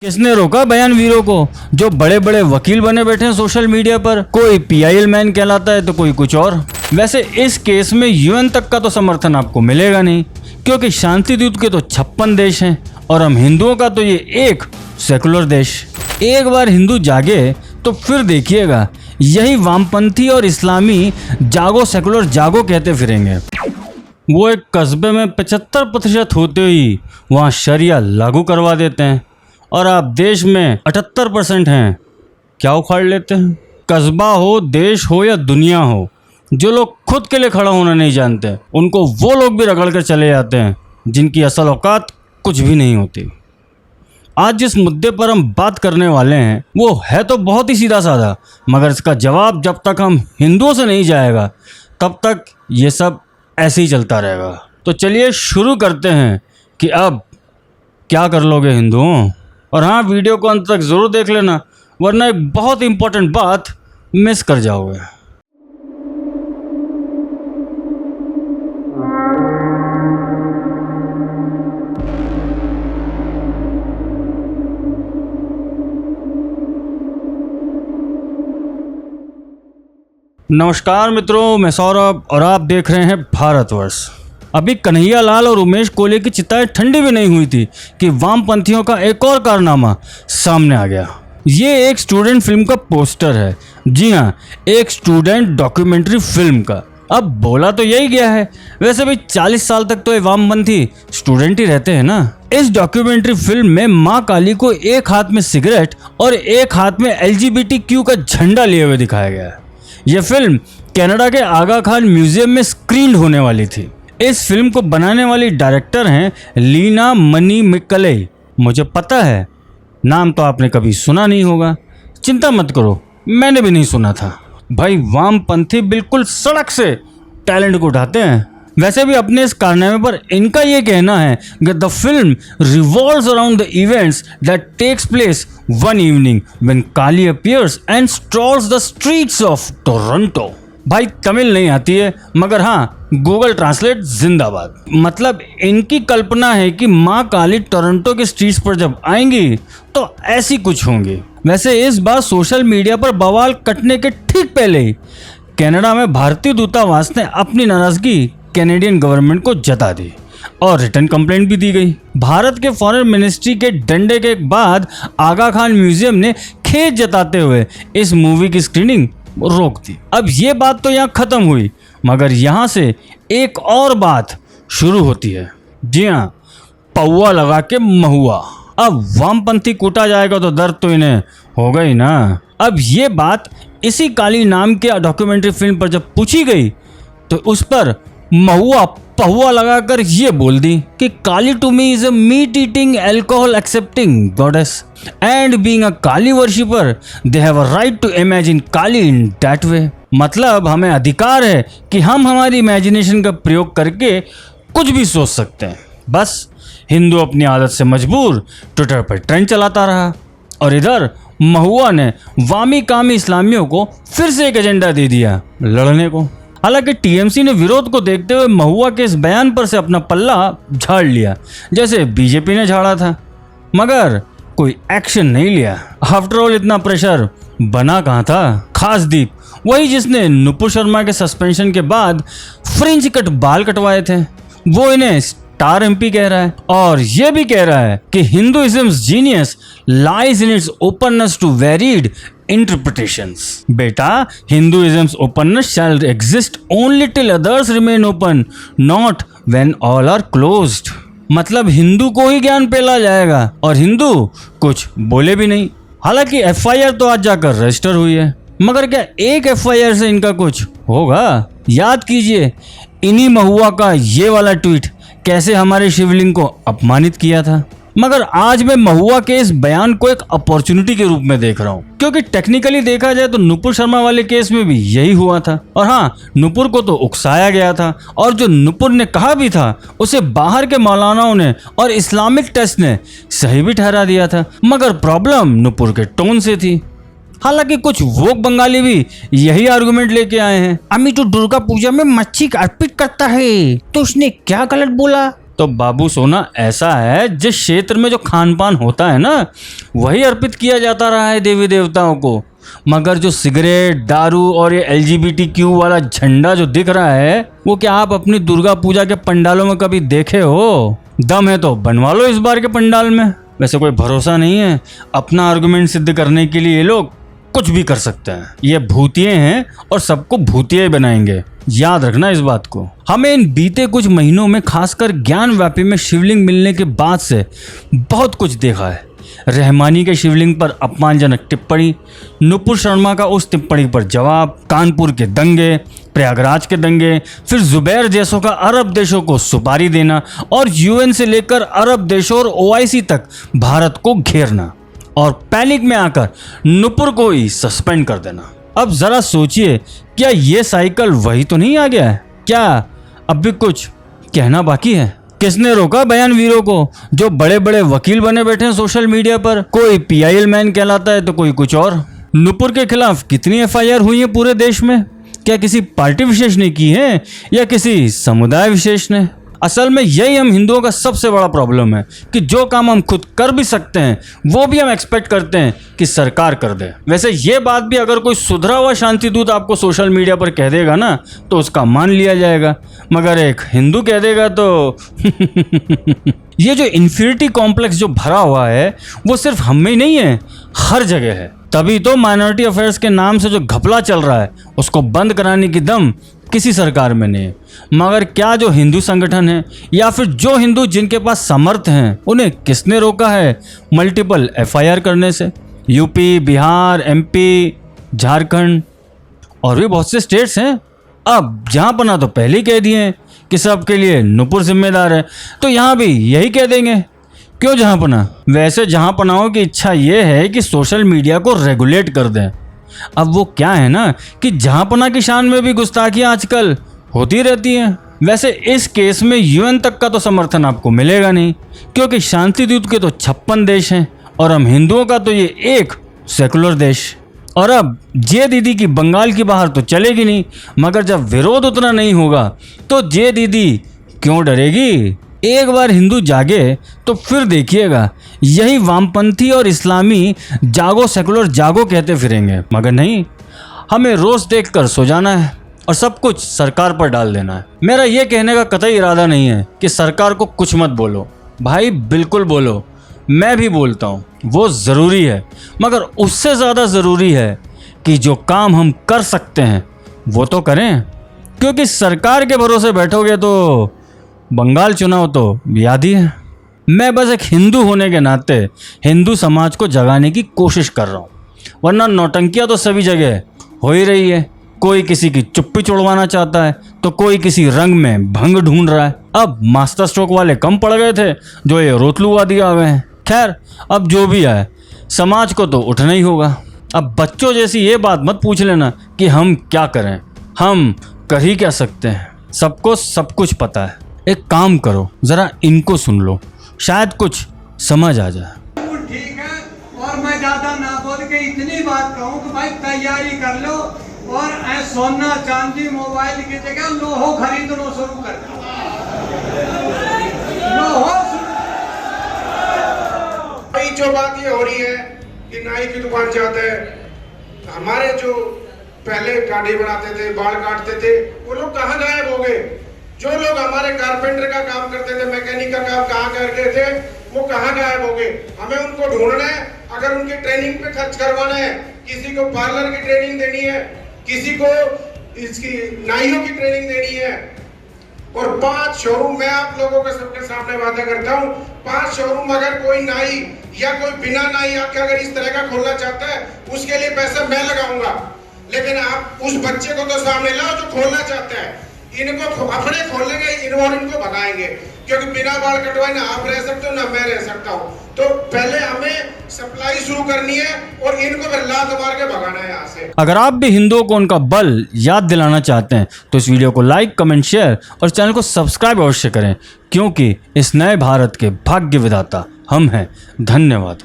किसने रोका बयान वीरों को जो बड़े बड़े वकील बने बैठे हैं सोशल मीडिया पर? कोई पीआईएल मैन कहलाता है तो कोई कुछ और। वैसे इस केस में यूएन तक का तो समर्थन आपको मिलेगा नहीं, क्योंकि शांति दूत के तो 56 देश हैं और हम हिंदुओं का तो ये एक सेकुलर देश। एक बार हिंदू जागे तो फिर देखिएगा यही वामपंथी और इस्लामी जागो सेकुलर जागो कहते फिरेंगे। वो एक कस्बे में 75% होते ही वहाँ शरिया लागू करवा देते हैं और आप देश में 78% हैं, क्या उखाड़ लेते हैं। कस्बा हो, देश हो या दुनिया हो, जो लोग खुद के लिए खड़ा होना नहीं जानते उनको वो लोग भी रगड़ कर चले जाते हैं जिनकी असल औकात कुछ भी नहीं होती। आज जिस मुद्दे पर हम बात करने वाले हैं वो है तो बहुत ही सीधा साधा, मगर इसका जवाब जब तक हम हिंदुओं से नहीं जाएगा तब तक ये सब ऐसे ही चलता रहेगा। तो चलिए शुरू करते हैं कि अब क्या कर लोगे हिंदुओं। और हाँ, वीडियो को अंत तक ज़रूर देख लेना, वरना एक बहुत इंपॉर्टेंट बात मिस कर जाओगे। नमस्कार मित्रों, मैं सौरभ और आप देख रहे हैं भारतवर्ष। अभी कन्हैया लाल और उमेश कोले की चिताएं ठंडी भी नहीं हुई थी कि वामपंथियों का एक और कारनामा सामने आ गया। ये एक स्टूडेंट फिल्म का पोस्टर है। जी हाँ, एक स्टूडेंट डॉक्यूमेंट्री फिल्म का। अब बोला तो यही गया है, वैसे भी 40 साल तक तो ये वामपंथी स्टूडेंट ही रहते हैं ना। इस डॉक्यूमेंट्री फिल्म में माँ काली को एक हाथ में सिगरेट और एक हाथ में LGBTQ का झंडा लिए हुए दिखाया गया है। यह फिल्म कनाडा के आगा खान म्यूजियम में स्क्रीन होने वाली थी। इस फिल्म को बनाने वाली डायरेक्टर हैं लीना मनी मिक्कले। मुझे पता है नाम तो आपने कभी सुना नहीं होगा, चिंता मत करो, मैंने भी नहीं सुना था। भाई वामपंथी बिल्कुल सड़क से टैलेंट को उठाते हैं। वैसे भी अपने इस कारनामे पर इनका ये कहना है कि the film revolves around the events that takes place one evening when Kali appears and strolls the streets of Toronto. भाई तमिल नहीं आती है, मगर हाँ गूगल ट्रांसलेट जिंदाबाद। मतलब इनकी कल्पना है कि माँ काली टोरंटो के स्ट्रीट्स पर जब आएंगी तो ऐसी कुछ होंगी। वैसे इस बार सोशल मीडिया पर बवाल कटने के ठीक पहले ही कनाडा में भारतीय दूतावास ने अपनी नाराजगी कैनेडियन गवर्नमेंट को जता दी और रिटर्न कंप्लेंट भी दी गई। भारत के फॉरेन मिनिस्ट्री के डंडे के बाद आगा खान म्यूजियम ने खेद जताते हुए इस मूवी की स्क्रीनिंग रोक दी। अब ये बात तो यहाँ खत्म हुई, मगर यहाँ से एक और बात शुरू होती है। जी हाँ, पौवा लगा के महुआ। अब वामपंथी कूटा जाएगा तो दर्द तो इन्हें होगा ही ना। अब ये बात इसी काली नाम के डॉक्यूमेंट्री फिल्म पर जब पूछी गई तो उस पर महुआ पहुआ लगाकर ये बोल दी कि Kali to me is a meat eating alcohol accepting goddess and being a Kali worshipper they have a right to imagine Kali in that way. मतलब हमें अधिकार है कि हम हमारी इमेजिनेशन का प्रयोग करके कुछ भी सोच सकते हैं। बस हिंदू अपनी आदत से मजबूर ट्विटर पर ट्रेंड चलाता रहा और इधर महुआ ने वामी कामी इस्लामियों को फिर से एक एजेंडा दे दिया लड़ने को। हालांकि टीएमसी ने विरोध को देखते हुए महुआ के इस बयान पर से अपना पल्ला झाड़ लिया, जैसे बीजेपी ने झाड़ा था, मगर कोई एक्शन नहीं लिया। आफ्टर ऑल इतना प्रेशर बना कहाँ था? खासदीप, वही जिसने नुपुर शर्मा के सस्पेंशन के बाद फ्रिंज कट बाल कटवाए थे, वो इन्हें स्टार एमपी कह रहा है और ये भी कह रहा है कि Hinduism's genius lies in its openness to varied interpretations। बेटा, Hinduism's openness shall exist only till others remain open, not when all are closed। मतलब हिंदू को ही ज्ञान पेला जाएगा और हिंदू कुछ बोले भी नहीं। हालांकि FIR तो आज जाकर रजिस्टर हुई है, मगर क्या एक FIR से इनका कुछ होगा? याद कीजिए इन्हीं महुआ का ये वाला ट्वीट कैसे हमारे शिवलिंग को अपमानित किया था। मगर आज मैं महुआ के इस बयान को एक अपॉर्चुनिटी के रूप में देख रहा हूँ, क्योंकि टेक्निकली देखा जाए तो नुपुर शर्मा वाले केस में भी यही हुआ था। और हाँ, नुपुर को तो उकसाया गया था और जो नुपुर ने कहा भी था उसे बाहर के मौलानाओं ने और इस्लामिक टेस्ट ने सही भी ठहरा दिया था, मगर प्रॉब्लम नुपुर के टोन से थी। हालांकि कुछ वोक बंगाली भी यही आर्गुमेंट लेके आए हैं। अमी तो दुर्गा पूजा में मच्छी अर्पित करता है तो उसने क्या गलत बोला? तो बाबू सोना ऐसा है, जिस क्षेत्र में जो खान पान होता है ना, वही अर्पित किया जाता रहा है देवी देवताओं को। मगर जो सिगरेट, दारू और ये LGBTQ वाला झंडा जो दिख रहा है, वो क्या आप अपनी दुर्गा पूजा के पंडालों में कभी देखे हो? दम है तो बनवा लो इस बार के पंडाल में। वैसे कोई भरोसा नहीं है, अपना आर्गुमेंट सिद्ध करने के लिए ये लोग कुछ भी कर सकते हैं। ये भूतिये हैं और सबको भूतिये बनाएंगे, याद रखना इस बात को। हमें इन बीते कुछ महीनों में खासकर ज्ञान व्यापी में शिवलिंग मिलने के बाद से बहुत कुछ देखा है। रहमानी के शिवलिंग पर अपमानजनक टिप्पणी, नुपुर शर्मा का उस टिप्पणी पर जवाब, कानपुर के दंगे, प्रयागराज के दंगे, फिर जुबैर जैसों का अरब देशों को सुपारी देना और UN से लेकर अरब देशों और OIC तक भारत को घेरना और पैनिक में आकर नुपुर को ही सस्पेंड कर देना। अब जरा सोचिए, क्या ये साइकिल वही तो नहीं आ गया है? क्या अब भी कुछ कहना बाकी है? किसने रोका बयानवीरों को जो बड़े बड़े वकील बने बैठे हैं सोशल मीडिया पर? कोई PIL मैन कहलाता है तो कोई कुछ और। नुपुर के खिलाफ कितनी FIR हुई है पूरे देश में? क्या किसी पार्टी विशेष ने की है या किसी समुदाय विशेष ने? असल में यही हम हिंदुओं का सबसे बड़ा प्रॉब्लम है कि जो काम हम खुद कर भी सकते हैं वो भी हम एक्सपेक्ट करते हैं कि सरकार कर दे। वैसे ये बात भी अगर कोई सुधरा हुआ शांति दूत आपको सोशल मीडिया पर कह देगा ना तो उसका मान लिया जाएगा, मगर एक हिंदू कह देगा तो ये जो इन्फीरिटी कॉम्प्लेक्स जो भरा हुआ है वो सिर्फ हम में ही नहीं है, हर जगह है। तभी तो माइनॉरिटी अफेयर्स के नाम से जो घपला चल रहा है उसको बंद कराने की दम किसी सरकार में नहीं है। मगर क्या जो हिंदू संगठन है या फिर जो हिंदू जिनके पास सामर्थ्य हैं, उन्हें किसने रोका है मल्टीपल FIR करने से? UP, बिहार, MP, झारखंड और भी बहुत से स्टेट्स हैं। अब जहाँ पना तो पहले ही कह दिए कि सबके लिए नुपुर जिम्मेदार है, तो यहाँ भी यही कह देंगे। क्यों जहाँ पना? वैसे जहाँ पनाओं की इच्छा ये है कि सोशल मीडिया को रेगुलेट कर दें। अब वो क्या है ना कि जहाँपना की शान में भी गुस्ताखियाँ आजकल होती रहती हैं। वैसे इस केस में UN तक का तो समर्थन आपको मिलेगा नहीं, क्योंकि शांति दूत के तो 56 देश हैं और हम हिंदुओं का तो ये एक सेकुलर देश। और अब जे दीदी की बंगाल की बाहर तो चलेगी नहीं, मगर जब विरोध उतना नहीं होगा तो जे दीदी क्यों डरेगी? एक बार हिंदू जागे तो फिर देखिएगा यही वामपंथी और इस्लामी जागो सेकुलर जागो कहते फिरेंगे। मगर नहीं, हमें रोज देखकर सो जाना है और सब कुछ सरकार पर डाल देना है। मेरा ये कहने का कतई इरादा नहीं है कि सरकार को कुछ मत बोलो, भाई बिल्कुल बोलो, मैं भी बोलता हूँ, वो ज़रूरी है। मगर उससे ज़्यादा ज़रूरी है कि जो काम हम कर सकते हैं वो तो करें, क्योंकि सरकार के भरोसे बैठोगे तो बंगाल चुनाव तो याद ही है। मैं बस एक हिंदू होने के नाते हिंदू समाज को जगाने की कोशिश कर रहा हूँ, वरना नौटंकियाँ तो सभी जगह हो ही रही है। कोई किसी की चुप्पी छुड़वाना चाहता है तो कोई किसी रंग में भंग ढूंढ रहा है। अब मास्टर स्ट्रोक वाले कम पड़ गए थे जो ये रोतलूवादी आ गए हैं। खैर, अब जो भी है समाज को तो उठना ही होगा। अब बच्चों जैसी ये बात मत पूछ लेना कि हम क्या करें, हम कर ही क्या सकते हैं, सबको सब कुछ पता है। एक काम करो, जरा इनको सुन लो, शायद कुछ समझ आ जाए। ठीक है, और मैं ज्यादा ना बोल के इतनी बात कहूँ कि भाई तैयारी कर लो और सोना चांदी मोबाइल की जगह लोहो खरीदना शुरू कर दो। जो बात ये हो रही है कि नाई की दुकान जाते हैं, हमारे जो पहले दाढ़ी बनाते थे, बाल काटते थे, वो लोग कहाँ गायब हो गए? जो लोग हमारे कारपेंटर का काम करते थे, मैकेनिक का काम कहाँ करते थे, वो कहाँ गायब हो गए? हमें उनको ढूंढना है। अगर उनकी ट्रेनिंग पे खर्च करवाना है, किसी को पार्लर की ट्रेनिंग देनी है, किसी को इसकी नाइयों की ट्रेनिंग देनी है, और 5 शोरूम मैं आप लोगों के सबके सामने वादा करता हूँ, 5 शोरूम अगर कोई नाई या कोई बिना नाई आके अगर इस तरह का खोलना चाहता है, उसके लिए पैसा मैं लगाऊंगा। लेकिन आप उस बच्चे को तो सामने लाओ जो खोलना चाहता है। इनको अपने खोलेंगे, इनको भगाएंगे, क्योंकि बिना बाल कटवाए ना आप रह सकते हो ना मैं रह सकता हूँ। तो पहले हमें सप्लाई शुरू करनी है और इनको फिर लात मार के भगाना है यहाँ से। अगर आप भी हिंदुओं को उनका बल याद दिलाना चाहते हैं तो इस वीडियो को लाइक, कमेंट, शेयर और चैनल को सब्सक्राइब अवश्य करें, क्योंकि इस नए भारत के भाग्य विधाता हम हैं। धन्यवाद।